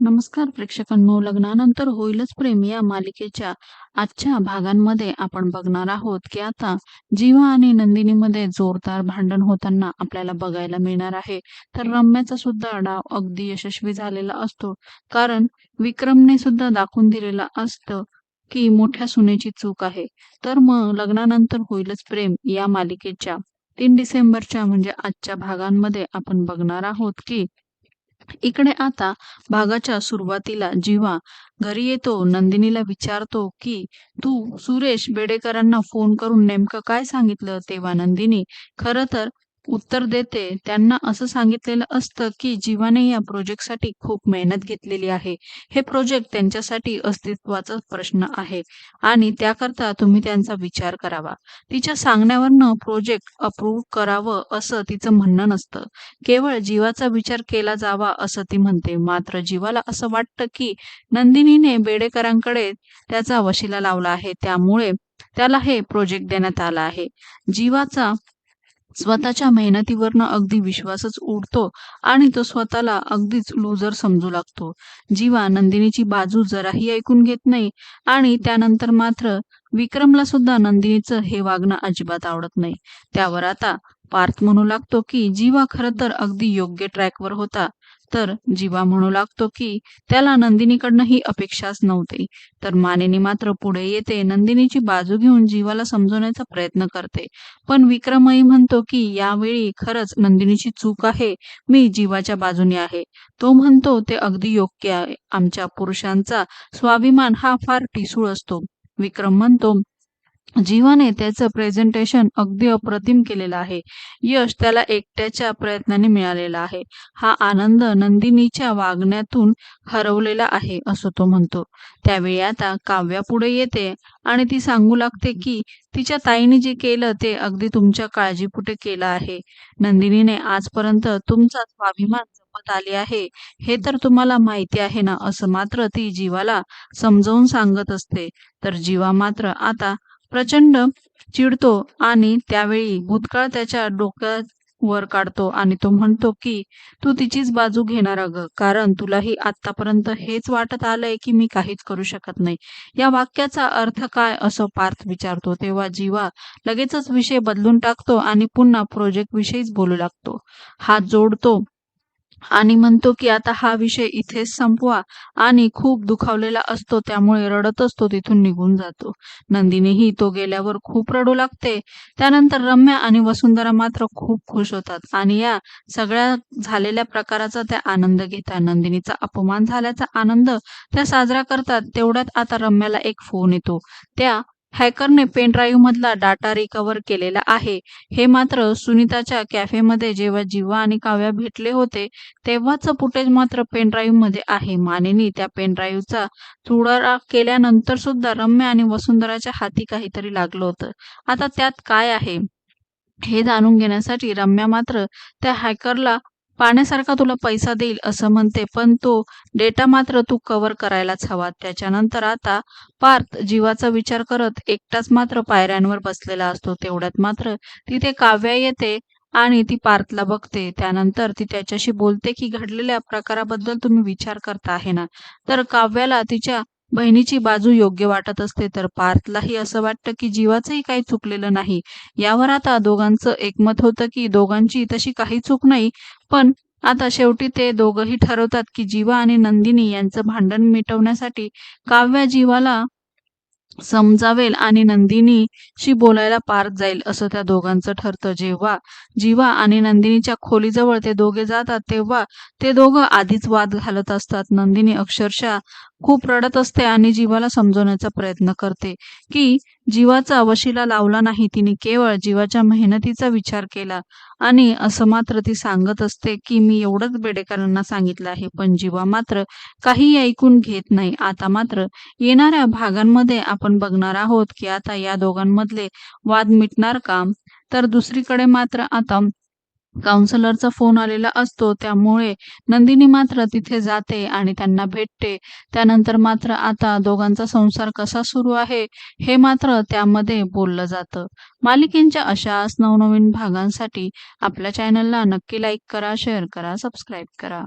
नमस्कार प्रेक्षकांनो, लग्नानंतर होईलच प्रेम या मालिकेच्या आजच्या भागांमध्ये आपण बघणार आहोत की आता जीवा आणि नंदिनीमध्ये जोरदार भांडण होताना आपल्याला बघायला मिळणार आहे. तर रम्याचा सुद्धा डाव अगदी यशस्वी झालेला असतो, कारण विक्रमने सुद्धा दाखवून दिलेलं असतं की मोठ्या सुनेची चूक आहे. तर मग लग्नानंतर होईलच प्रेम या मालिकेच्या 3 डिसेंबरच्या म्हणजे आजच्या भागांमध्ये आपण बघणार आहोत की इकडे आता भागाच्या सुरुवातीला जीवा घरी येतो, नंदिनीला विचारतो की तू सुरेश बेडेकरांना फोन करून नेमकं काय सांगितलं. तेव्हा नंदिनी खरं तर उत्तर देते. त्यांना असं सांगितलेलं असतं की जीवाने या प्रोजेक्टसाठी खूप मेहनत घेतलेली आहे. हे प्रोजेक्ट त्यांच्यासाठी अस्तित्वाचा प्रश्न आहे आणि त्याकरता तुम्ही त्यांचा विचार करावा. तिच्या सांगण्यावरनं प्रोजेक्ट अप्रूव्ह करावं असं तिचं म्हणणं नसतं. केवळ जीवाचा विचार केला जावा असं ती म्हणते. मात्र जीवाला असं वाटतं की नंदिनीने बेडेकरांकडे त्याचा वशिला लावला आहे, त्यामुळे त्याला हे प्रोजेक्ट देण्यात आला आहे. जीवाचा स्वतःच्या मेहनतीवरनं अगदी विश्वासच उडतो आणि तो स्वतःला अगदीच लूजर समजू लागतो. जीवा नंदिनीची बाजू जराही ऐकून घेत नाही आणि त्यानंतर मात्र विक्रमला सुद्धा नंदिनीचं हे वागणं अजिबात आवडत नाही. त्यावर आता पार्थ म्हणू लागतो की जीवा खरं तर अगदी योग्य ट्रॅकवर होता. तर जीवा म्हणू लागतो की त्याला नंदिनीकडनं ही अपेक्षाच नव्हती. तर मानिनी मात्र पुढे येते, नंदिनीची बाजू घेऊन जीवाला समजवण्याचा प्रयत्न करते. पण विक्रमही म्हणतो की यावेळी खरंच नंदिनीची चूक आहे, मी जीवाच्या बाजूने आहे. तो म्हणतो ते अगदी योग्य आहे. आमच्या पुरुषांचा स्वाभिमान हा फार ठिसूळ असतो. विक्रम म्हणतो जीवाने त्याचं प्रेझेंटेशन अगदी अप्रतिम केलेलं आहे. यश त्याला एकट्याच्या प्रयत्नाने मिळालेला आहे. हा आनंद नंदिनीच्या वागण्यातून हरवलेला आहे असं तो म्हणतो. त्यावेळी आता काव्या पुढे येते आणि ती सांगू लागते की तिच्या ताईने जे केलं ते अगदी तुमच्या काळजीपोटी केलं आहे. नंदिनीने आजपर्यंत तुमचा स्वाभिमान जपत आली आहे, हे तर तुम्हाला माहिती आहे ना, असं मात्र ती जीवाला समजावून सांगत असते. तर जीवा मात्र आता प्रचंड चिडतो आणि त्यावेळी भूतकाळ त्याच्या डोक्यात वर काढतो आणि तो म्हणतो की तू तिचीच बाजू घेणार अगं, कारण तुलाही आतापर्यंत हेच वाटत आलंय की मी काहीच करू शकत नाही. या वाक्याचा अर्थ काय असं पार्थ विचारतो. तेव्हा जीवा लगेचच विषय बदलून टाकतो आणि पुन्हा प्रोजेक्ट विषयीच बोलू लागतो. हात जोडतो आणि म्हणतो की आता हा विषय इथेच संपवा आणि खूप दुखावलेला असतो, त्यामुळे रडतच तो तिथून निघून जातो. नंदिनीही तो गेल्यावर खूप रडू लागते. त्यानंतर रम्या आणि वसुंधरा मात्र खूप खुश होतात आणि या सगळ्या झालेल्या प्रकाराचा त्या आनंद घेतात. नंदिनीचा अपमान झाल्याचा आनंद त्या साजरा करतात. तेवढ्यात आता रम्याला एक फोन येतो. त्या हॅकरने पेन ड्राईव्ह मधला डाटा रिकव्हर केलेला आहे. हे मात्र सुनीताच्या कॅफेमध्ये जेव्हा जीवा आणि काव्या भेटले होते तेव्हाचं फुटेज मात्र पेन ड्राईव्ह मध्ये आहे. मानेनी त्या पेन ड्राईव्हचा चुराडा केल्यानंतर सुद्धा रम्या आणि वसुंधराच्या हाती काहीतरी लागलं होतं. आता त्यात काय आहे हे जाणून घेण्यासाठी रम्या मात्र त्या हॅकरला पाण्यासारखा तुला पैसा देईल असं म्हणते, पण तो डेटा मात्र तू कव्हर करायलाच हवा. त्याच्यानंतर आता पार्थ जीवाचा विचार करत एकटाच मात्र पायऱ्यांवर बसलेला असतो. तेवढ्यात मात्र तिथे काव्या येते आणि ती पार्थला बघते. त्यानंतर ती त्याच्याशी बोलते की घडलेल्या प्रकाराबद्दल तुम्ही विचार करता आहे ना. तर काव्याला तिच्या बहिणीची बाजू योग्य वाटत असते, तर पार्थलाही असं वाटतं की जीवाचंही काही चुकलेलं नाही. यावर आता दोघांचं एकमत होतं की दोघांची तशी काही चूक नाही, पण आता शेवटी ते दोघंही ठरवतात की जीवा आणि नंदिनी यांचं भांडण मिटवण्यासाठी काव्या जीवाला समजावेल आणि नंदिनीशी बोलायला पार्थ जाईल असं त्या दोघांचं ठरतं. जेव्हा जीवा आणि नंदिनीच्या खोलीजवळ ते दोघे जातात तेव्हा ते दोघं आधीच वाद घालत असतात. नंदिनी अक्षरशः खूप रडत असते आणि जीवाला समजवण्याचा प्रयत्न करते की जीवाचा वशिला लावला नाही, तिने केवळ जीवाच्या मेहनतीचा विचार केला आणि असं मात्र ती सांगत असते की मी एवढंच बेडेकरांना सांगितलं आहे. पण जीवा मात्र काही ऐकून घेत नाही. आता मात्र येणाऱ्या भागांमध्ये आपण बघणार आहोत की आता या दोघांमधले वाद मिटणार का. तर दुसरीकडे मात्र आता काउन्सलरचा फोन आलेला असतो, त्यामुळे नंदिनी मात्र तिथे जाते आणि त्यांना भेटते. त्यानंतर मात्र आता दोघांचा संसार कसा सुरू आहे हे मात्र त्यामध्ये बोललं जातं. मालिकेच्या अशाच नवनवीन भागांसाठी आपल्या चॅनलला नक्की लाईक करा, शेअर करा, सबस्क्राईब करा.